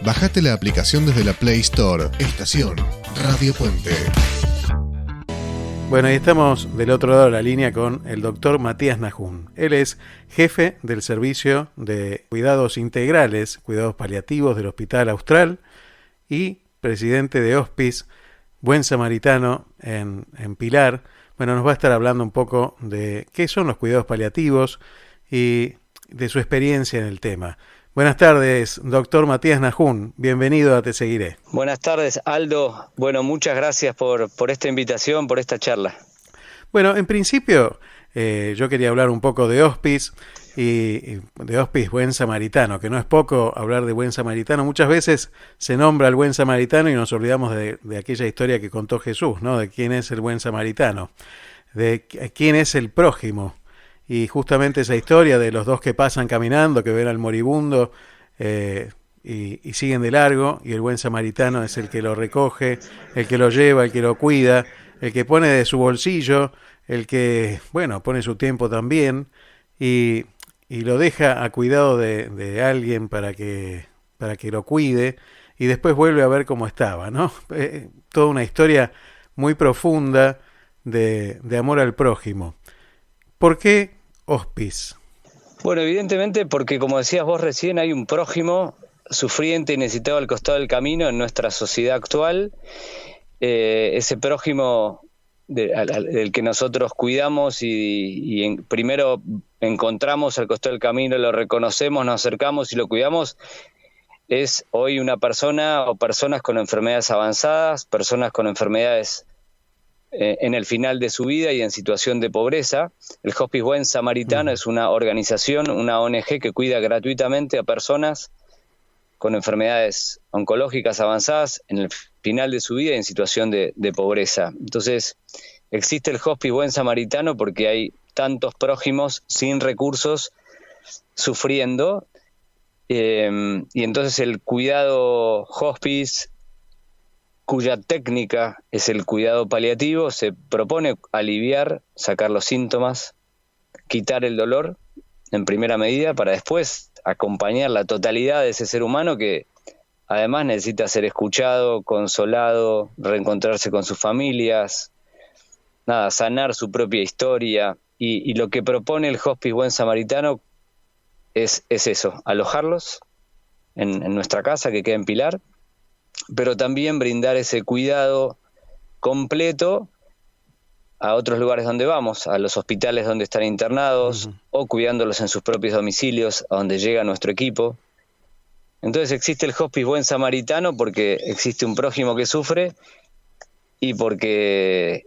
Bajate la aplicación desde la Play Store. Estación Radio Puente. Bueno, y estamos del otro lado de la línea con el doctor Matías Najún. Él es jefe del Servicio de Cuidados Integrales, Cuidados Paliativos del Hospital Austral y presidente de Hospice Buen Samaritano en Pilar. Bueno, nos va a estar hablando un poco de qué son los cuidados paliativos y de su experiencia en el tema. Buenas tardes, doctor Matías Najún. Bienvenido a Te Seguiré. Buenas tardes, Aldo. Bueno, muchas gracias por esta invitación, por esta charla. Bueno, en principio yo quería hablar un poco de Hospice y de Hospice Buen Samaritano, que no es poco hablar de Buen Samaritano. Muchas veces se nombra al Buen Samaritano y nos olvidamos de aquella historia que contó Jesús, ¿no? De quién es el Buen Samaritano, de quién es el prójimo. Y justamente esa historia de los dos que pasan caminando, que ven al moribundo y siguen de largo, y el buen samaritano es el que lo recoge, el que lo lleva, el que lo cuida, el que pone de su bolsillo, el que, bueno, pone su tiempo también, y lo deja a cuidado de alguien para que lo cuide, y después vuelve a ver cómo estaba, ¿no? Toda una historia muy profunda de amor al prójimo. ¿Por qué Hospice? Bueno, evidentemente porque, como decías vos recién, hay un prójimo sufriente y necesitado al costado del camino en nuestra sociedad actual. Ese prójimo del que nosotros cuidamos primero encontramos al costado del camino, lo reconocemos, nos acercamos y lo cuidamos, es hoy una persona o personas con enfermedades avanzadas, personas con enfermedades en el final de su vida y en situación de pobreza. El Hospice Buen Samaritano es una organización, una ONG que cuida gratuitamente a personas con enfermedades oncológicas avanzadas en el final de su vida y en situación de pobreza. Entonces, existe el Hospice Buen Samaritano porque hay tantos prójimos sin recursos sufriendo, y entonces el cuidado hospice, cuya técnica es el cuidado paliativo, se propone aliviar, sacar los síntomas, quitar el dolor en primera medida para después acompañar la totalidad de ese ser humano que además necesita ser escuchado, consolado, reencontrarse con sus familias, sanar su propia historia. Y lo que propone el Hospice Buen Samaritano es eso, alojarlos en nuestra casa que queda en Pilar, pero también brindar ese cuidado completo a otros lugares donde vamos, a los hospitales donde están internados, o cuidándolos en sus propios domicilios, a donde llega nuestro equipo. Entonces existe el Hospice Buen Samaritano porque existe un prójimo que sufre y porque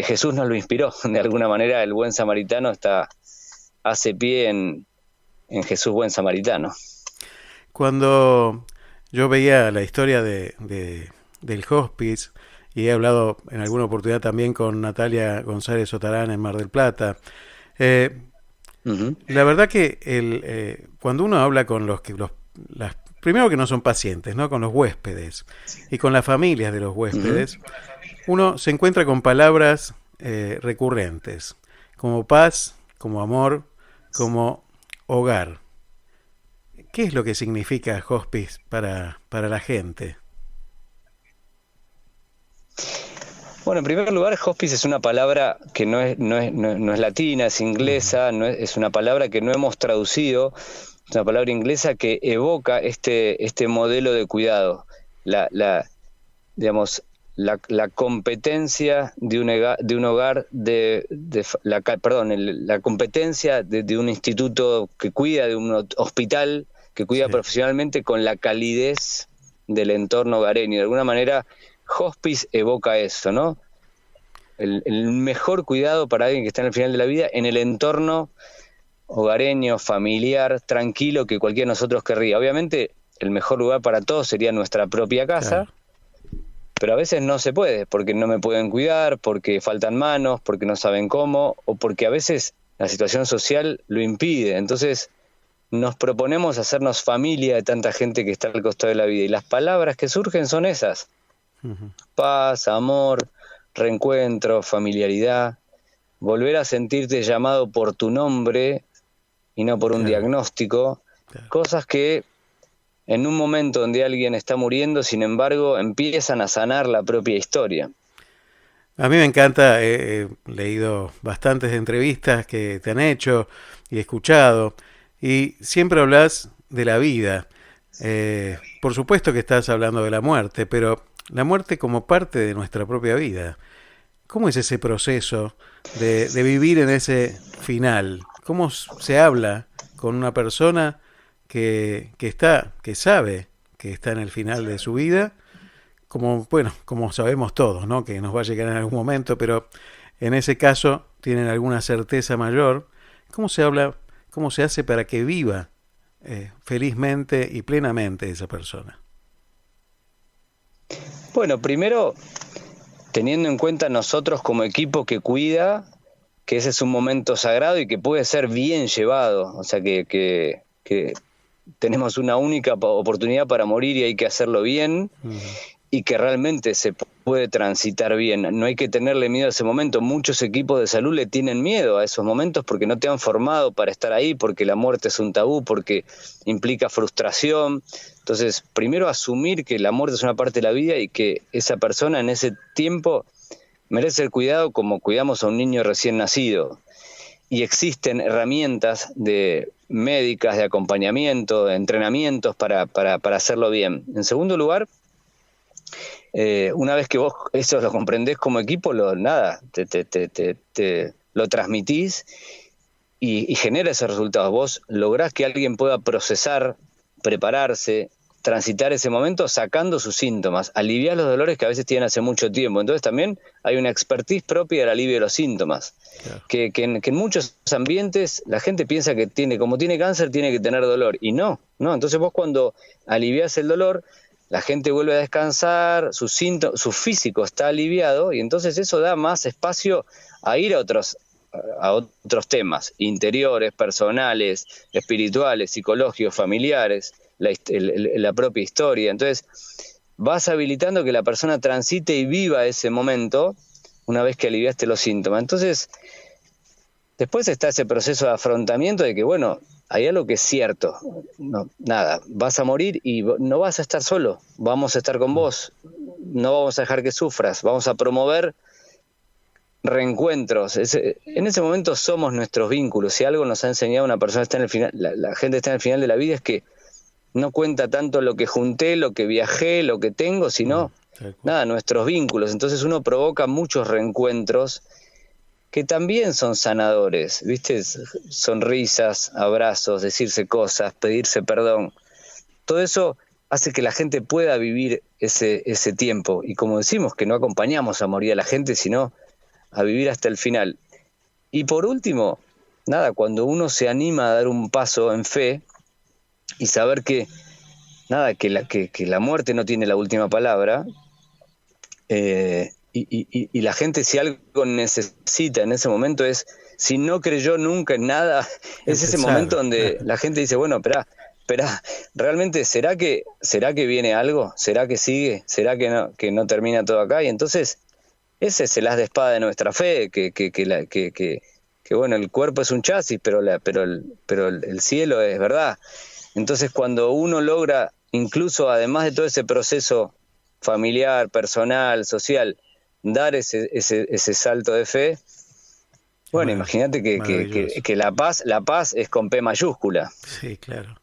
Jesús nos lo inspiró. De alguna manera el Buen Samaritano hace pie en Jesús Buen Samaritano. Cuando yo veía la historia del Hospice, y he hablado en alguna oportunidad también con Natalia González Otarán en Mar del Plata, la verdad que cuando uno habla con primero que no son pacientes, ¿no? Con los huéspedes y con las familias de los huéspedes, uno se encuentra con palabras recurrentes, como paz, como amor, como hogar. ¿Qué es lo que significa Hospice para la gente? Bueno, en primer lugar, Hospice es una palabra que no es latina, es inglesa, es una palabra que no hemos traducido, es una palabra inglesa que evoca este modelo de cuidado, la competencia de un hogar, la competencia de un instituto que cuida, de un hospital que cuida profesionalmente con la calidez del entorno hogareño. De alguna manera, Hospice evoca eso, ¿no? El mejor cuidado para alguien que está en el final de la vida en el entorno hogareño, familiar, tranquilo que cualquiera de nosotros querría. Obviamente, el mejor lugar para todos sería nuestra propia casa, pero a veces no se puede, porque no me pueden cuidar, porque faltan manos, porque no saben cómo, o porque a veces la situación social lo impide. Entonces, nos proponemos hacernos familia de tanta gente que está al costado de la vida, y las palabras que surgen son esas: paz, amor, reencuentro, familiaridad, volver a sentirte llamado por tu nombre y no por un diagnóstico, cosas que en un momento donde alguien está muriendo, sin embargo, empiezan a sanar la propia historia. A mí me encanta, he leído bastantes entrevistas que te han hecho y he escuchado, y siempre hablas de la vida. Por supuesto que estás hablando de la muerte, pero la muerte como parte de nuestra propia vida. ¿Cómo es ese proceso de vivir en ese final? ¿Cómo se habla con una persona que sabe que está en el final de su vida? Como, bueno, como sabemos todos, ¿no? Que nos va a llegar en algún momento, pero en ese caso tienen alguna certeza mayor. ¿Cómo se habla, cómo se hace para que viva felizmente y plenamente esa persona? Bueno, primero, teniendo en cuenta nosotros como equipo que cuida, que ese es un momento sagrado y que puede ser bien llevado, o sea que tenemos una única oportunidad para morir y hay que hacerlo bien. Uh-huh. Y que realmente se puede transitar bien. No hay que tenerle miedo a ese momento. Muchos equipos de salud le tienen miedo a esos momentos porque no te han formado para estar ahí, porque la muerte es un tabú, porque implica frustración. Entonces, primero asumir que la muerte es una parte de la vida y que esa persona en ese tiempo merece el cuidado como cuidamos a un niño recién nacido. Y existen herramientas médicas, de acompañamiento, de entrenamientos para hacerlo bien. En segundo lugar, una vez que vos eso lo comprendés como equipo, lo transmitís y genera esos resultados. Vos lográs que alguien pueda procesar, prepararse, transitar ese momento sacando sus síntomas, aliviar los dolores que a veces tienen hace mucho tiempo. Entonces también hay una expertise propia del alivio de los síntomas. Claro. Que en muchos ambientes la gente piensa que como tiene cáncer tiene que tener dolor, y no. Entonces vos cuando aliviás el dolor, la gente vuelve a descansar, su físico está aliviado y entonces eso da más espacio a ir a otros temas interiores, personales, espirituales, psicológicos, familiares, la propia historia. Entonces vas habilitando que la persona transite y viva ese momento una vez que aliviaste los síntomas. Entonces después está ese proceso de afrontamiento de que, bueno, hay algo que es cierto, vas a morir y no vas a estar solo, vamos a estar con vos, no vamos a dejar que sufras, vamos a promover reencuentros. En ese momento somos nuestros vínculos. Si algo nos ha enseñado una persona está en el final, la gente está en el final de la vida, es que no cuenta tanto lo que junté, lo que viajé, lo que tengo, sino nuestros vínculos. Entonces uno provoca muchos reencuentros que también son sanadores, ¿viste? Sonrisas, abrazos, decirse cosas, pedirse perdón. Todo eso hace que la gente pueda vivir ese tiempo. Y como decimos, que no acompañamos a morir a la gente, sino a vivir hasta el final. Y por último, cuando uno se anima a dar un paso en fe y saber que la muerte no tiene la última palabra, y la gente, si algo necesita en ese momento, es, si no creyó nunca en nada, es ese momento donde la gente dice, bueno, espera, ¿realmente será que viene algo? ¿Será que sigue? ¿Será que no termina todo acá? Y entonces ese es el as de espada de nuestra fe, que bueno, el cuerpo es un chasis, pero el cielo es verdad. Entonces cuando uno logra, incluso además de todo ese proceso familiar, personal, social, dar ese salto de fe, bueno, imagínate que la paz es con P mayúscula. Sí, claro.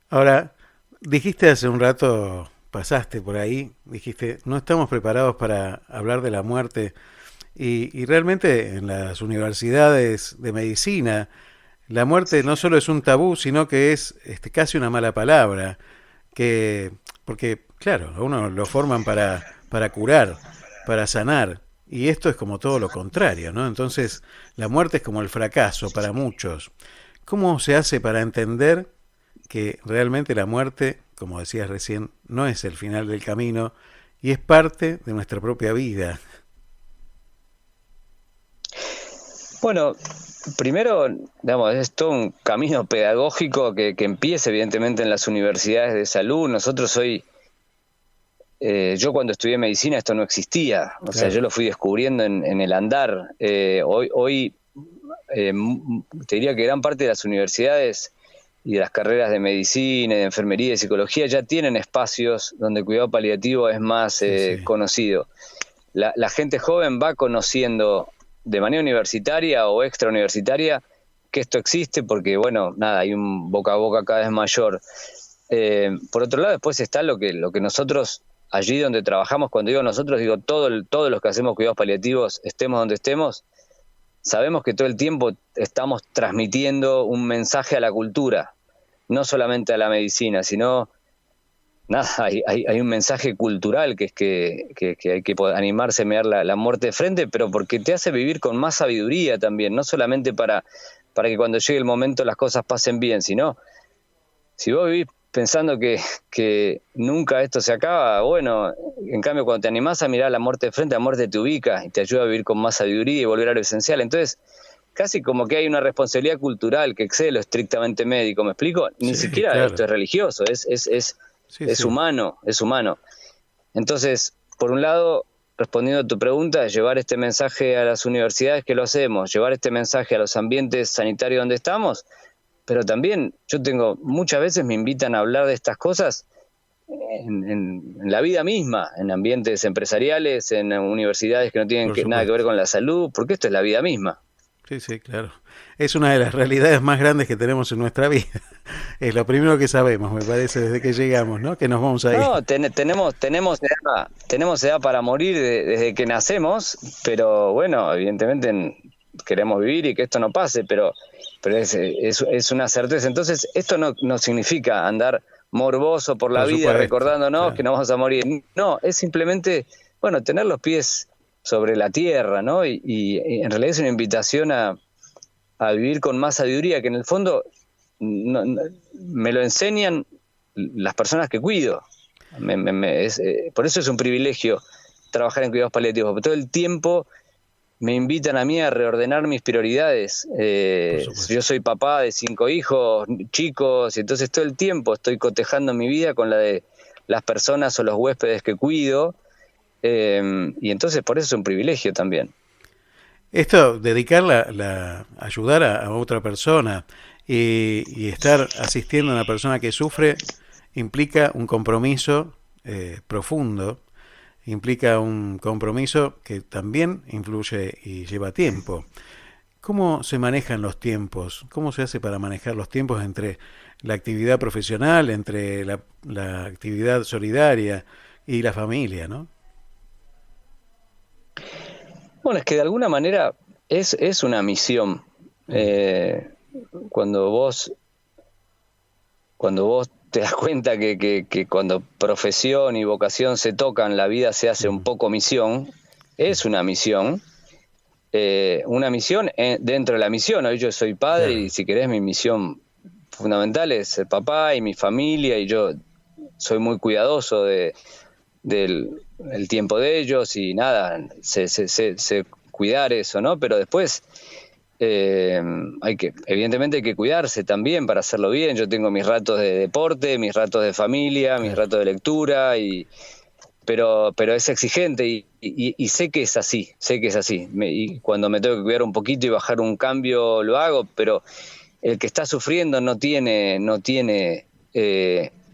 Ahora, dijiste hace un rato, pasaste por ahí, dijiste, no estamos preparados para hablar de la muerte, y realmente en las universidades de medicina la muerte no solo es un tabú, sino que es casi una mala palabra, porque claro, a uno lo forman para curar, para sanar, y esto es como todo lo contrario, ¿no? Entonces la muerte es como el fracaso para muchos. ¿Cómo se hace para entender que realmente la muerte, como decías recién, no es el final del camino y es parte de nuestra propia vida? Bueno, primero, es todo un camino pedagógico que empieza evidentemente en las universidades de salud. Nosotros hoy, yo cuando estudié medicina esto no existía, o sea, yo lo fui descubriendo en el andar. Hoy te diría que gran parte de las universidades y las carreras de medicina, de enfermería y psicología ya tienen espacios donde el cuidado paliativo es más conocido. La gente joven va conociendo de manera universitaria o extrauniversitaria que esto existe porque, bueno, nada, hay un boca a boca cada vez mayor. Por otro lado, después está lo que nosotros, allí donde trabajamos, cuando digo nosotros, digo todos los que hacemos cuidados paliativos, estemos donde estemos, sabemos que todo el tiempo estamos transmitiendo un mensaje a la cultura, no solamente a la medicina, sino, nada, hay un mensaje cultural que es que hay que animarse a mirar la muerte de frente, pero porque te hace vivir con más sabiduría también, no solamente para que cuando llegue el momento las cosas pasen bien, sino si vos vivís pensando que nunca esto se acaba, bueno, en cambio cuando te animás a mirar la muerte de frente, la muerte te ubica y te ayuda a vivir con más sabiduría y volver a lo esencial. Entonces, casi como que hay una responsabilidad cultural que excede lo estrictamente médico, ¿me explico? Ni siquiera claro. Esto es religioso, es humano, es humano. Entonces, por un lado, respondiendo a tu pregunta, llevar este mensaje a las universidades que lo hacemos, llevar este mensaje a los ambientes sanitarios donde estamos, pero también muchas veces me invitan a hablar de estas cosas en la vida misma, en ambientes empresariales, en universidades que no tienen nada que ver con la salud, porque esto es la vida misma. Sí, claro. Es una de las realidades más grandes que tenemos en nuestra vida. Es lo primero que sabemos, me parece, desde que llegamos, ¿no? Que nos vamos a ir. No, tenemos edad para morir desde que nacemos, pero bueno, evidentemente queremos vivir y que esto no pase, pero es una certeza. Entonces, esto no significa andar morboso por la vida recordándonos claro. que nos vamos a morir. No, es simplemente, bueno, tener los pies sobre la tierra, ¿no? Y en realidad es una invitación a vivir con más sabiduría, que en el fondo me lo enseñan las personas que cuido. Por eso es un privilegio trabajar en cuidados paliativos, porque todo el tiempo me invitan a mí a reordenar mis prioridades. Yo soy papá de 5 hijos, chicos, y entonces todo el tiempo estoy cotejando mi vida con la de las personas o los huéspedes que cuido, y entonces por eso es un privilegio también. Esto, dedicar ayudar a otra persona y estar asistiendo a una persona que sufre implica un compromiso profundo, implica un compromiso que también influye y lleva tiempo. ¿Cómo se manejan los tiempos? ¿Cómo se hace para manejar los tiempos entre la actividad profesional, entre la actividad solidaria y la familia, ¿no? Bueno, es que de alguna manera es una misión. Cuando vos te das cuenta que cuando profesión y vocación se tocan, la vida se hace un poco misión, es una misión. Dentro de la misión. Hoy yo soy padre y si querés mi misión fundamental es ser papá y mi familia, y yo soy muy cuidadoso del tiempo de ellos y nada, sé cuidar eso, ¿no? Pero después evidentemente hay que cuidarse también para hacerlo bien. Yo tengo mis ratos de deporte, mis ratos de familia, mis ratos de lectura, pero es exigente y sé que es así, y cuando me tengo que cuidar un poquito y bajar un cambio lo hago, pero el que está sufriendo no tiene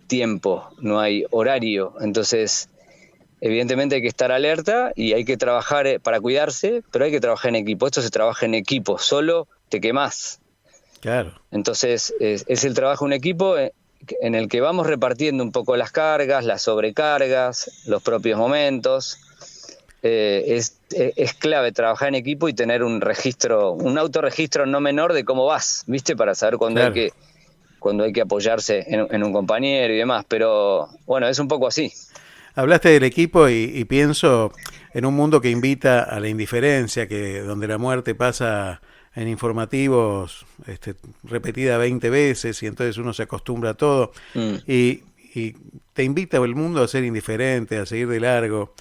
tiempo, no hay horario, entonces evidentemente hay que estar alerta y hay que trabajar para cuidarse, pero hay que trabajar en equipo. Esto se trabaja en equipo, solo te quemás. Claro. Entonces es el trabajo en equipo en el que vamos repartiendo un poco las cargas, las sobrecargas, los propios momentos. Es clave trabajar en equipo y tener un autorregistro no menor de cómo vas, ¿viste? Para saber cuándo hay que apoyarse en un compañero y demás. Pero bueno, es un poco así. Hablaste del equipo y pienso en un mundo que invita a la indiferencia, donde la muerte pasa en informativos repetida 20 veces y entonces uno se acostumbra a todo y te invita el mundo a ser indiferente, a seguir de largo.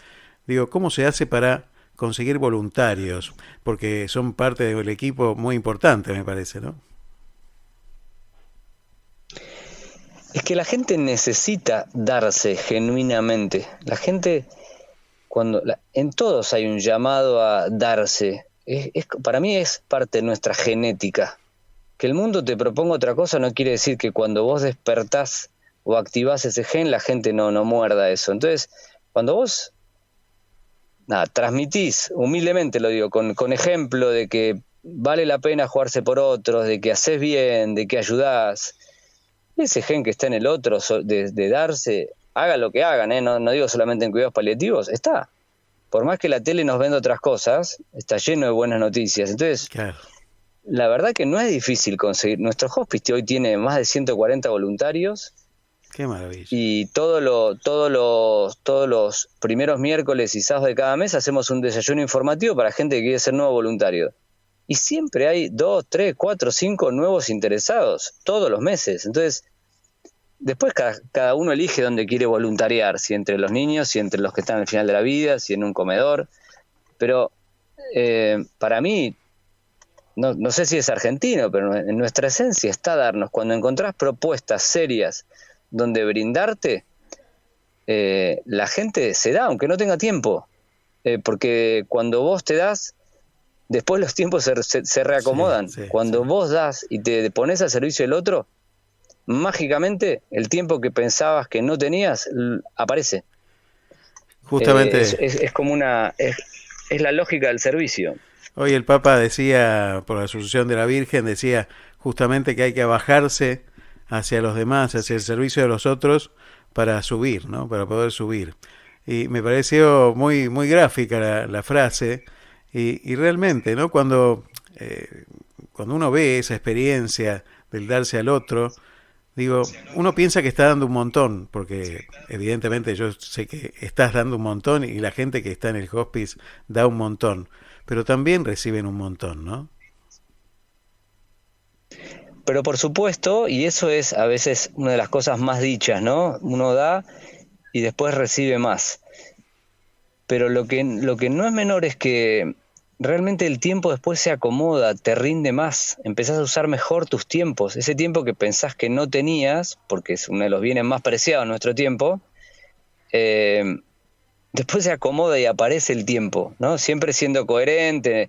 Digo, ¿cómo se hace para conseguir voluntarios? Porque son parte del equipo muy importante, me parece, ¿no? Es que la gente necesita darse genuinamente. La gente, en todos hay un llamado a darse. Para mí es parte de nuestra genética. que el mundo te proponga otra cosa no quiere decir que cuando vos despertás o activás ese gen, la gente no muerda eso. Entonces, cuando vos transmitís, humildemente lo digo, con ejemplo de que vale la pena jugarse por otros, de que haces bien, de que ayudás, ese gen que está en el otro, de darse, haga lo que hagan, no digo solamente en cuidados paliativos, está. Por más que la tele nos venda otras cosas, está lleno de buenas noticias. Entonces, claro, la verdad que no es difícil conseguir. Nuestro hospice hoy tiene más de 140 voluntarios. Qué maravilla. Y todos los primeros miércoles y sábados de cada mes hacemos un desayuno informativo para gente que quiere ser nuevo voluntario. Y siempre hay 2, 3, 4, 5 nuevos interesados, todos los meses. Entonces, después cada uno elige dónde quiere voluntariar, si entre los niños, si entre los que están al final de la vida, si en un comedor. Pero para mí, no sé si es argentino, pero en nuestra esencia está darnos, cuando encontrás propuestas serias donde brindarte, la gente se da, aunque no tenga tiempo, porque cuando vos te das, después los tiempos se reacomodan. Cuando vos das y te pones al servicio del otro, mágicamente el tiempo que pensabas que no tenías aparece. Justamente es como es la lógica del servicio. Hoy el Papa decía, por la Asunción de la Virgen, decía justamente que hay que bajarse hacia los demás, hacia el servicio de los otros para subir, ¿no? Para poder subir. Y me pareció muy, muy gráfica la frase y realmente, ¿no? Cuando uno ve esa experiencia del darse al otro, digo, uno piensa que está dando un montón, porque evidentemente yo sé que estás dando un montón y la gente que está en el hospice da un montón, pero también reciben un montón, ¿no? Pero por supuesto, y eso es a veces una de las cosas más dichas, ¿no? Uno da y después recibe más. Pero lo que no es menor es que realmente el tiempo después se acomoda, te rinde más, empezás a usar mejor tus tiempos. Ese tiempo que pensás que no tenías, porque es uno de los bienes más preciados de nuestro tiempo, después se acomoda y aparece el tiempo, ¿no? Siempre siendo coherente,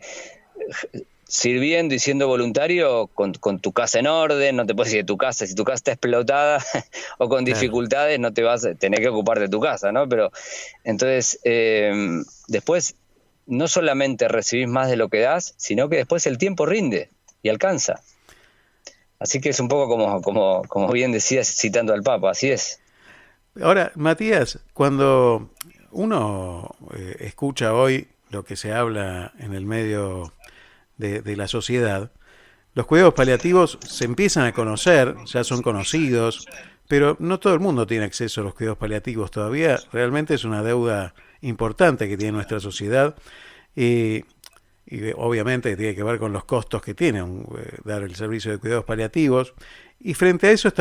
sirviendo y siendo voluntario con tu casa en orden. No te puedes ir de tu casa, si tu casa está explotada o con dificultades, no te vas a tener que ocupar de tu casa, ¿no? Pero entonces después no solamente recibís más de lo que das, sino que después el tiempo rinde y alcanza. Así que es un poco como bien decías, citando al Papa, así es. Ahora, Matías, cuando uno escucha hoy lo que se habla en el medio de la sociedad, los cuidados paliativos se empiezan a conocer, ya son conocidos, pero no todo el mundo tiene acceso a los cuidados paliativos todavía. Realmente es una deuda importante que tiene nuestra sociedad y obviamente tiene que ver con los costos que tiene dar el servicio de cuidados paliativos. Y frente a eso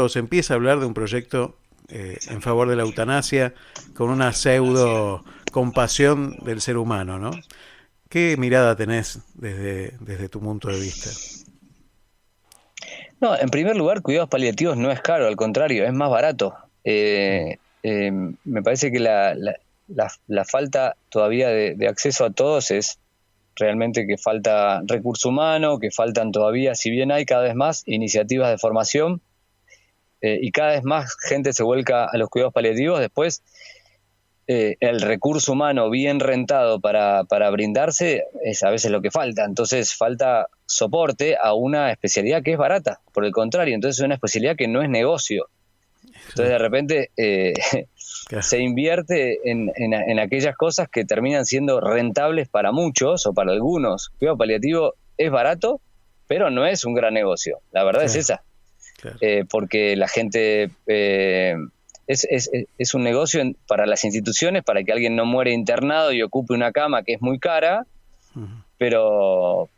se empieza a hablar de un proyecto en favor de la eutanasia con una pseudo compasión del ser humano, ¿no? ¿Qué mirada tenés desde tu punto de vista? No, en primer lugar, cuidados paliativos no es caro, al contrario, es más barato. Me parece que la falta todavía de acceso a todos es realmente que falta recurso humano, que faltan todavía, si bien hay cada vez más iniciativas de formación y cada vez más gente se vuelca a los cuidados paliativos, después el recurso humano bien rentado para brindarse es a veces lo que falta. Entonces falta soporte a una especialidad que es barata, por el contrario, entonces es una especialidad que no es negocio. Entonces de repente se invierte en aquellas cosas que terminan siendo rentables para muchos o para algunos. El cuidado paliativo es barato, pero no es un gran negocio, la verdad es esa. Porque la gente es un negocio para las instituciones, para que alguien no muera internado y ocupe una cama que es muy cara, pero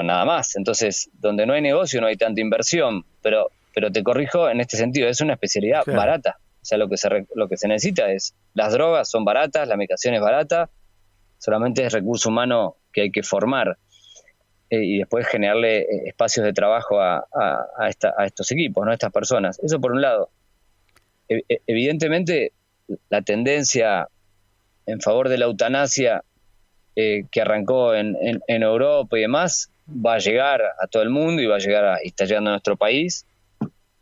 nada más. Entonces, donde no hay negocio no hay tanta inversión, pero te corrijo en este sentido, es una especialidad barata. O sea, lo que se necesita es, las drogas son baratas, la medicación es barata, solamente es recurso humano que hay que formar y después generarle espacios de trabajo a estos equipos, ¿no? A estas personas. Eso por un lado. Evidentemente, la tendencia en favor de la eutanasia que arrancó en Europa y demás, va a llegar a todo el mundo y está llegando a nuestro país.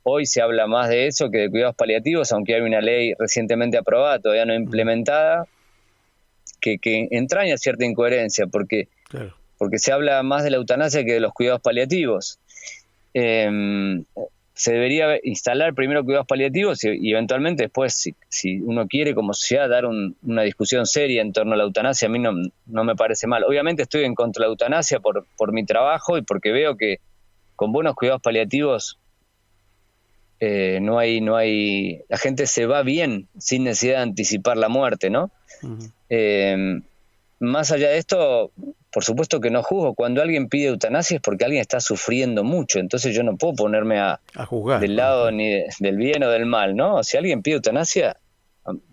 Hoy se habla más de eso que de cuidados paliativos, aunque hay una ley recientemente aprobada, todavía no implementada, que entraña cierta incoherencia, porque se habla más de la eutanasia que de los cuidados paliativos. Se debería instalar primero cuidados paliativos y eventualmente después, si uno quiere como sociedad dar una discusión seria en torno a la eutanasia, a mí no me parece mal. Obviamente estoy en contra de la eutanasia por mi trabajo y porque veo que con buenos cuidados paliativos no hay la gente se va bien sin necesidad de anticipar la muerte, ¿no? Uh-huh. Más allá de esto, por supuesto que no juzgo. Cuando alguien pide eutanasia es porque alguien está sufriendo mucho, entonces yo no puedo ponerme a juzgar del lado ni del bien o del mal, ¿no? Si alguien pide eutanasia,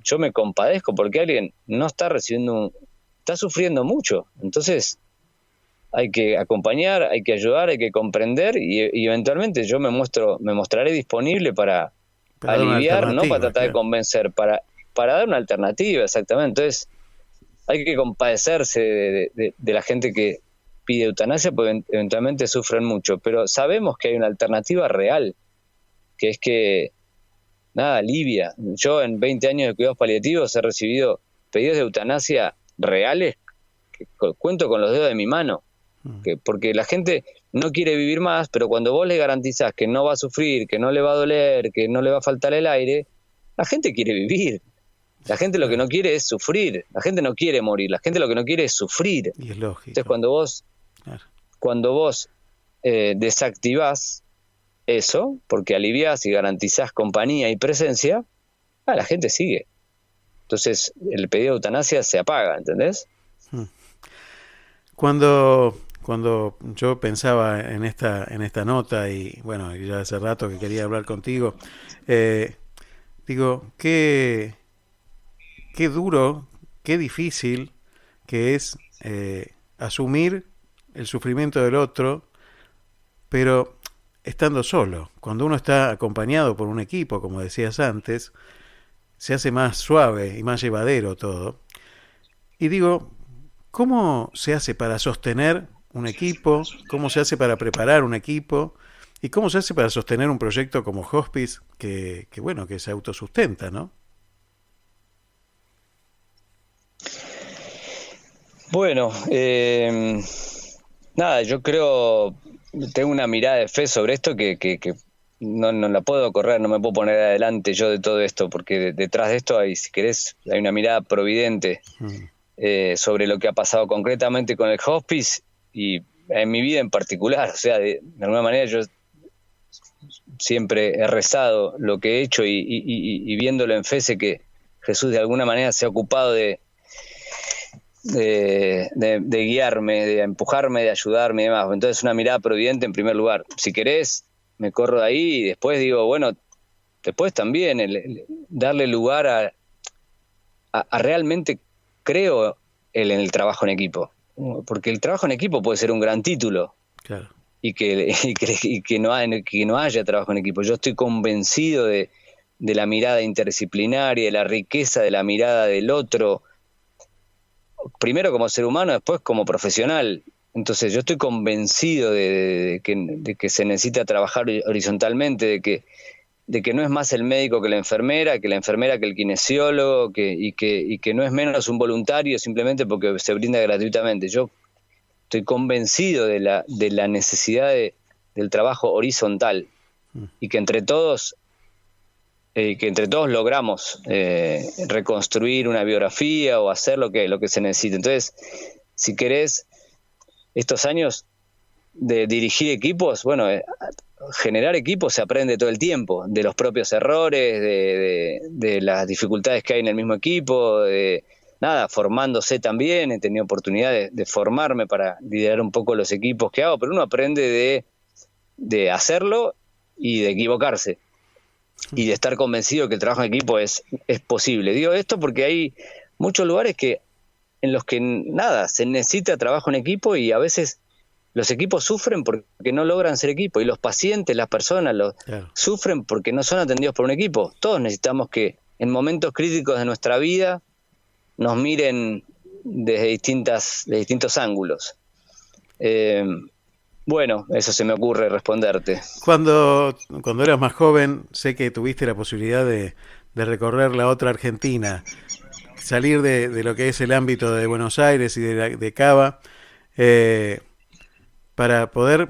yo me compadezco porque alguien no está está sufriendo mucho, entonces hay que acompañar, hay que ayudar, hay que comprender y eventualmente yo me mostraré disponible para aliviar, no para tratar de convencer, para dar una alternativa, exactamente. Entonces hay que compadecerse de la gente que pide eutanasia porque eventualmente sufren mucho, pero sabemos que hay una alternativa real, que es que alivia. Yo en 20 años de cuidados paliativos he recibido pedidos de eutanasia reales que cuento con los dedos de mi mano. Porque la gente no quiere vivir más, pero cuando vos le garantizás que no va a sufrir, que no le va a doler, que no le va a faltar el aire, la gente quiere vivir. La gente lo que no quiere es sufrir. La gente no quiere morir. La gente lo que no quiere es sufrir. Y es lógico. Entonces cuando vos desactivás eso, porque aliviás y garantizás compañía y presencia, la gente sigue. Entonces el pedido de eutanasia se apaga, ¿entendés? Cuando yo pensaba en esta nota y bueno, ya hace rato que quería hablar contigo, digo, qué duro, qué difícil que es asumir el sufrimiento del otro, pero estando solo. Cuando uno está acompañado por un equipo, como decías antes, se hace más suave y más llevadero todo. Y digo, ¿cómo se hace para sostener un equipo? ¿Cómo se hace para preparar un equipo? ¿Y cómo se hace para sostener un proyecto como Hospice que se autosustenta, ¿no? Bueno, yo creo, tengo una mirada de fe sobre esto que no la puedo correr, no me puedo poner adelante yo de todo esto, porque detrás de esto hay, si querés, hay una mirada providente sobre lo que ha pasado concretamente con el Hospice y en mi vida en particular. O sea, de alguna manera yo siempre he rezado lo que he hecho y viéndolo en fe sé que Jesús de alguna manera se ha ocupado de guiarme, de empujarme, de ayudarme y demás. Entonces una mirada providente en primer lugar. Si querés, me corro de ahí y después digo, bueno, después también darle lugar a realmente creo en el trabajo en equipo. Porque el trabajo en equipo puede ser un gran título. Claro. Y que no haya trabajo en equipo. Yo estoy convencido de la mirada interdisciplinaria, de la riqueza de la mirada del otro, primero como ser humano, después como profesional. Entonces yo estoy convencido de que se necesita trabajar horizontalmente, de que no es más el médico que la enfermera que el kinesiólogo, y que no es menos un voluntario simplemente porque se brinda gratuitamente. Yo estoy convencido de la necesidad del trabajo horizontal y que entre todos logramos reconstruir una biografía o hacer lo que se necesita. Entonces, si querés, estos años de dirigir equipos, generar equipos se aprende todo el tiempo, de los propios errores, de las dificultades que hay en el mismo equipo, formándose también. He tenido oportunidad de formarme para liderar un poco los equipos que hago, pero uno aprende de hacerlo y de equivocarse y de estar convencido que el trabajo en equipo es posible. Digo esto porque hay muchos lugares en los que se necesita trabajo en equipo y a veces los equipos sufren porque no logran ser equipo y los pacientes, las personas sufren porque no son atendidos por un equipo. Todos necesitamos que en momentos críticos de nuestra vida nos miren desde distintos ángulos. Bueno, eso se me ocurre responderte. Cuando eras más joven, sé que tuviste la posibilidad de recorrer la otra Argentina, salir de lo que es el ámbito de Buenos Aires y de Cava, eh, para poder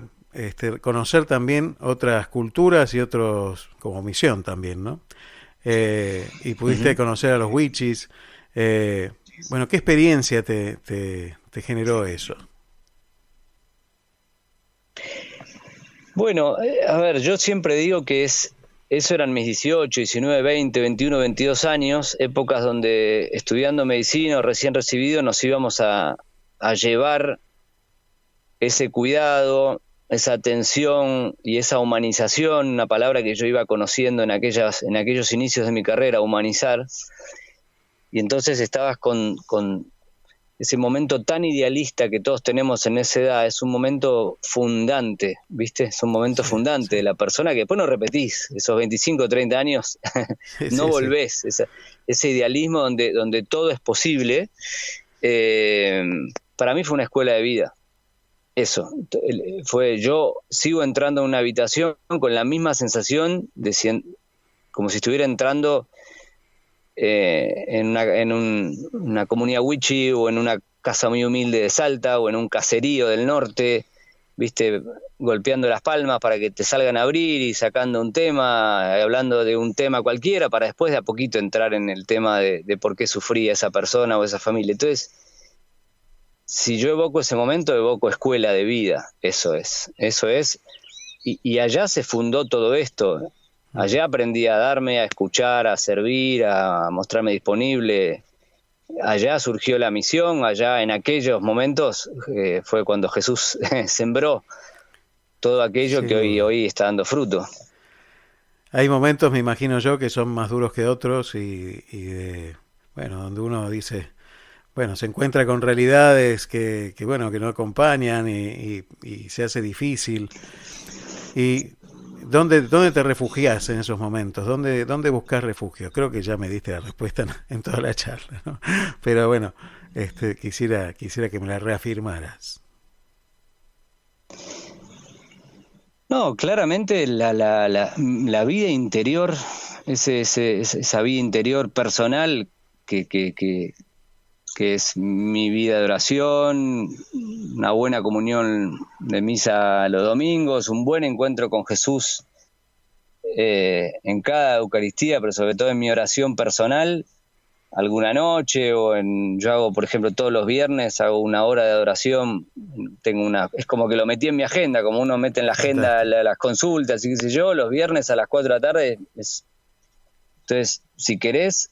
conocer también otras culturas y otros, como misión también, ¿no? Y pudiste Ujú. conocer a los Wichis. Bueno, ¿qué experiencia te generó eso? Bueno, a ver, yo siempre digo que eso eran mis 18, 19, 20, 21, 22 años, épocas donde estudiando medicina o recién recibido nos íbamos a llevar ese cuidado, esa atención y esa humanización, una palabra que yo iba conociendo en aquellos inicios de mi carrera, humanizar, y entonces estabas con ese momento tan idealista que todos tenemos en esa edad, es un momento fundante, ¿viste? Es un momento Sí, fundante sí, de la persona que después no repetís, esos 25 o 30 años sí, no sí, sí. volvés, ese idealismo donde todo es posible, eh, para mí fue una escuela de vida. Eso, yo sigo entrando a una habitación con la misma sensación como si estuviera entrando una comunidad wichi o en una casa muy humilde de Salta o en un caserío del norte, viste, golpeando las palmas para que te salgan a abrir y sacando un tema, hablando de un tema cualquiera, para después de a poquito entrar en el tema de por qué sufría esa persona o esa familia. Entonces, si yo evoco ese momento, evoco escuela de vida, eso es, y allá se fundó todo esto. Mm. Allá aprendí a darme, a escuchar, a servir, a mostrarme disponible. Allá surgió la misión, allá en aquellos momentos fue cuando Jesús sembró todo aquello que Sin duda. hoy está dando fruto. Hay momentos, me imagino yo, que son más duros que otros bueno, donde uno dice, bueno, se encuentra con realidades bueno, que no acompañan y se hace difícil. ¿Y dónde te refugias en esos momentos? ¿Dónde buscas refugio? Creo que ya me diste la respuesta en toda la charla, ¿no? Pero bueno, quisiera que me la reafirmaras. No, claramente la vida interior, esa vida interior personal que, que, que, que es mi vida de oración, una buena comunión de misa los domingos, un buen encuentro con Jesús en cada Eucaristía, pero sobre todo en mi oración personal, alguna noche yo hago, por ejemplo, todos los viernes hago una hora de adoración, es como que lo metí en mi agenda, como uno mete en la agenda Fantástico. las consultas y qué sé yo, los viernes a las 4 de la tarde. Entonces, si querés,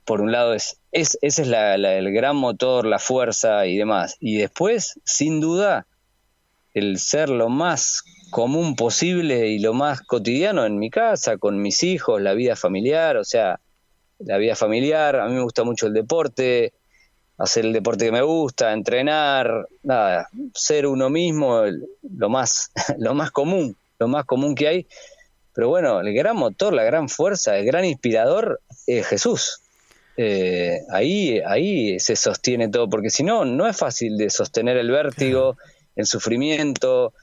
por un lado ese es el gran motor, la fuerza y demás. Y después, sin duda, el ser lo más común posible y lo más cotidiano en mi casa, con mis hijos, la vida familiar, o sea, la vida familiar, a mí me gusta mucho el deporte, hacer el deporte que me gusta, entrenar, nada, ser uno mismo, lo más, lo más común que hay. Pero bueno, el gran motor, la gran fuerza, el gran inspirador es Jesús. Ahí se sostiene todo, porque si no, no es fácil de sostener el Claro. vértigo, el sufrimiento,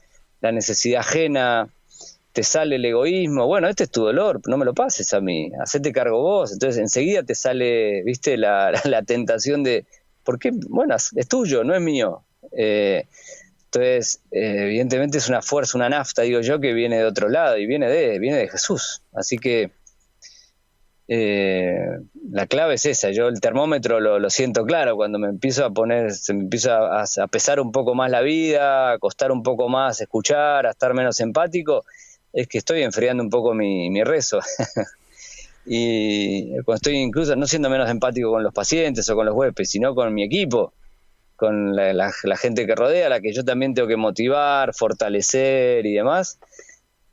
la necesidad ajena, te sale el egoísmo, bueno, este es tu dolor, no me lo pases a mí, hacete cargo vos, entonces enseguida te sale, viste, la tentación de, ¿por qué? Bueno, es tuyo, no es mío. Entonces, evidentemente es una fuerza, una nafta, digo yo, que viene de otro lado y viene de Jesús, así que eh, la clave es esa. Yo el termómetro lo siento claro cuando me empiezo a poner, se me empieza a pesar un poco más la vida, a costar un poco más escuchar, a estar menos empático, es que estoy enfriando un poco mi rezo. Y cuando estoy incluso no siendo menos empático con los pacientes o con los huéspedes, sino con mi equipo, con la gente que rodea, a la que yo también tengo que motivar, fortalecer y demás,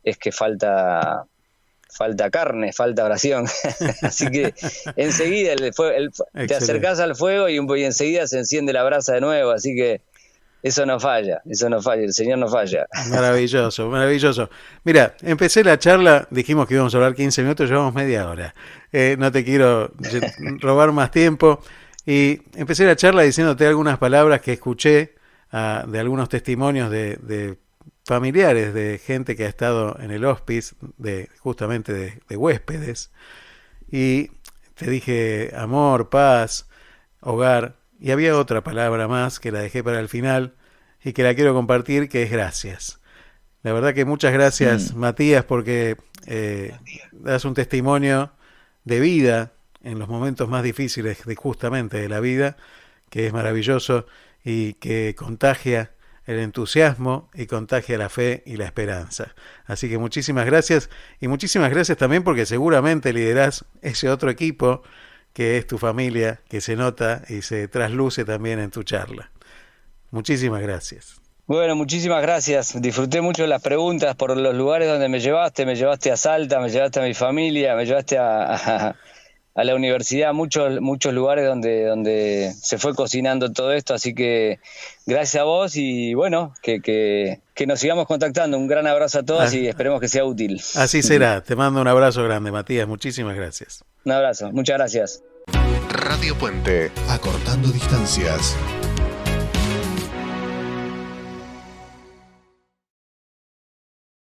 es que falta carne, falta oración. Así que enseguida te Excelente. acercás al fuego y enseguida se enciende la brasa de nuevo. Así que eso no falla, el Señor no falla. Maravilloso, maravilloso. Mira, empecé la charla, dijimos que íbamos a hablar 15 minutos, llevamos media hora. No te quiero robar más tiempo. Y empecé la charla diciéndote algunas palabras que escuché de algunos testimonios de familiares, de gente que ha estado en el hospice, justamente de huéspedes, y te dije amor, paz, hogar, y había otra palabra más que la dejé para el final y que la quiero compartir, que es gracias. La verdad que muchas gracias, Matías, porque das un testimonio de vida en los momentos más difíciles justamente de la vida, que es maravilloso y que contagia el entusiasmo y contagia la fe y la esperanza. Así que muchísimas gracias, y muchísimas gracias también porque seguramente liderás ese otro equipo que es tu familia, que se nota y se trasluce también en tu charla. Muchísimas gracias. Bueno, muchísimas gracias. Disfruté mucho de las preguntas por los lugares donde me llevaste a Salta, me llevaste a mi familia, me llevaste a la universidad, muchos lugares donde se fue cocinando todo esto, así que gracias a vos y bueno, que nos sigamos contactando. Un gran abrazo a todos y esperemos que sea útil. Así será. Te mando un abrazo grande, Matías. Muchísimas gracias. Un abrazo. Muchas gracias. Radio Puente, acortando distancias.